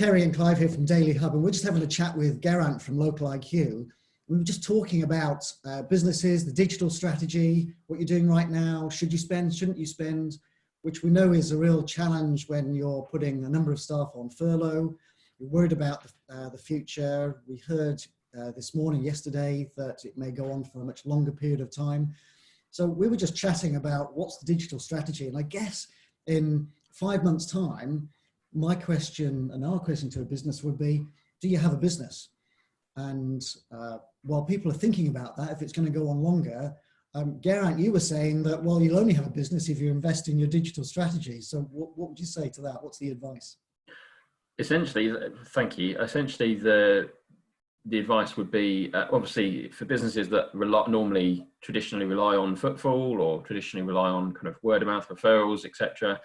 Kerry and Clive here from Daily Hub, and we're just having a chat with Geraint from Local IQ. We were just talking about businesses, the digital strategy, what you're doing right now, should you spend, shouldn't you spend, which we know is a real challenge when you're putting a number of staff on furlough. You're worried about the future. We heard this morning, yesterday, that it may go on for a much longer period of time. So we were just chatting about what's the digital strategy, and I guess in 5 months' time, my question and our question to a business would be, do you have a business? And while people are thinking about that, if it's going to go on longer, Geraint, you were saying that, well, you'll only have a business if you invest in your digital strategy. So what would you say to that? What's the advice? Essentially, thank you. Essentially, the advice would be, obviously, for businesses that traditionally rely on footfall or traditionally rely on kind of word of mouth referrals, etc.,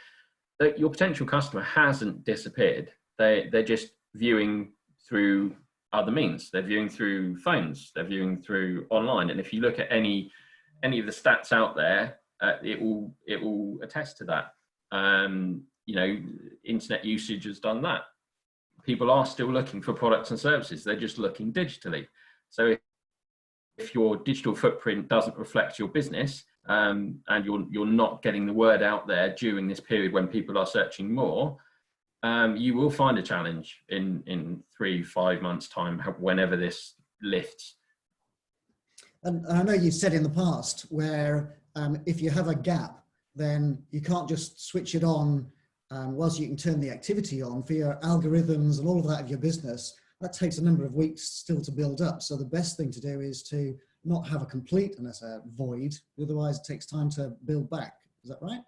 that your potential customer hasn't disappeared. They're just viewing through other means. They're viewing through phones. They're viewing through online. And if you look at any of the stats out there, it will attest to that. You know, internet usage has done that. People are still looking for products and services. They're just looking digitally. So if your digital footprint doesn't reflect your business, and you're not getting the word out there during this period when people are searching more, you will find a challenge in 3-5 months' time, whenever this lifts. And I know you've said in the past where if you have a gap, then you can't just switch it on whilst you can turn the activity on for your algorithms and all of that of your business. That takes a number of weeks still to build up. So the best thing to do is to not have a complete and as a void, otherwise it takes time to build back. Is that right?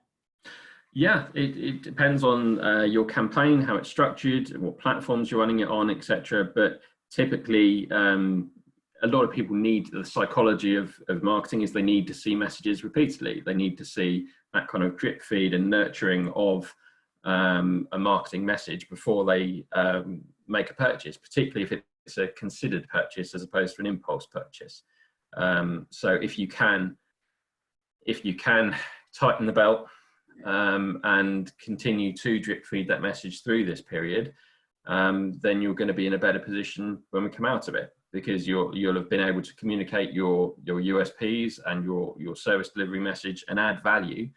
Yeah, it depends on your campaign, how it's structured, what platforms you're running it on, etc. But typically, a lot of people need, the psychology of marketing is they need to see messages repeatedly. They need to see that kind of drip feed and nurturing of a marketing message before they make a purchase, particularly if it's a considered purchase as opposed to an impulse purchase. So if you can tighten the belt and continue to drip feed that message through this period, then you're going to be in a better position when we come out of it, because you'll have been able to communicate your USPs and your service delivery message and add value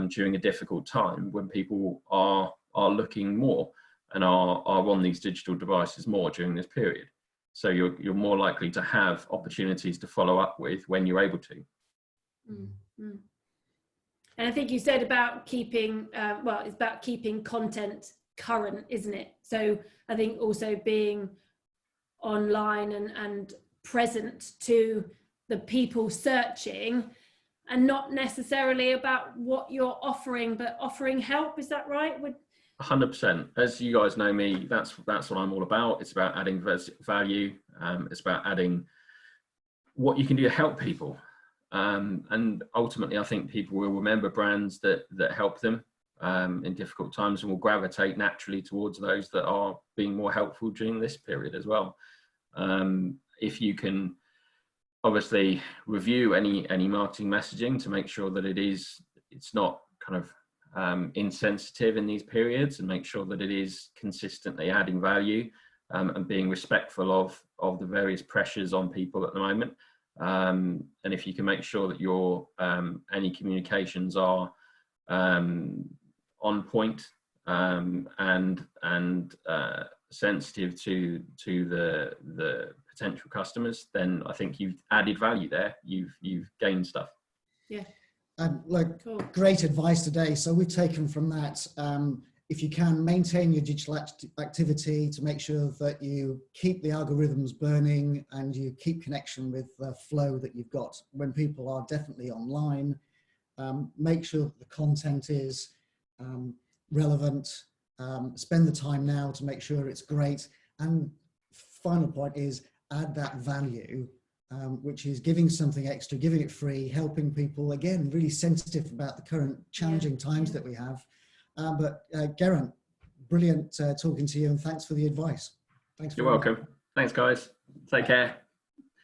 during a difficult time when people are looking more and are on these digital devices more during this period. So you're more likely to have opportunities to follow up with when you're able to. Mm-hmm. And I think you said about keeping, it's about keeping content current, isn't it? So I think also being online and present to the people searching, and not necessarily about what you're offering, but offering help. Is that right? 100%. As you guys know me, that's what I'm all about. It's about adding value. It's about adding what you can do to help people. And ultimately, I think people will remember brands that help them in difficult times, and will gravitate naturally towards those that are being more helpful during this period as well. If you can obviously review any marketing messaging to make sure that it's not kind of insensitive in these periods, and make sure that it is consistently adding value and being respectful of the various pressures on people at the moment. And if you can make sure that your any communications are on point and sensitive to the potential customers, then I think you've added value there. You've gained stuff. Yeah. Cool. Great advice today. So we've taken from that, if you can maintain your digital activity to make sure that you keep the algorithms burning and you keep connection with the flow that you've got when people are definitely online, make sure that the content is relevant, spend the time now to make sure it's great. And final point is add that value, which is giving something extra, giving it free, helping people, again, really sensitive about the current challenging times that we have. But Geraint, brilliant talking to you, and thanks for the advice. Thanks. You're welcome. Thanks, guys. Take care.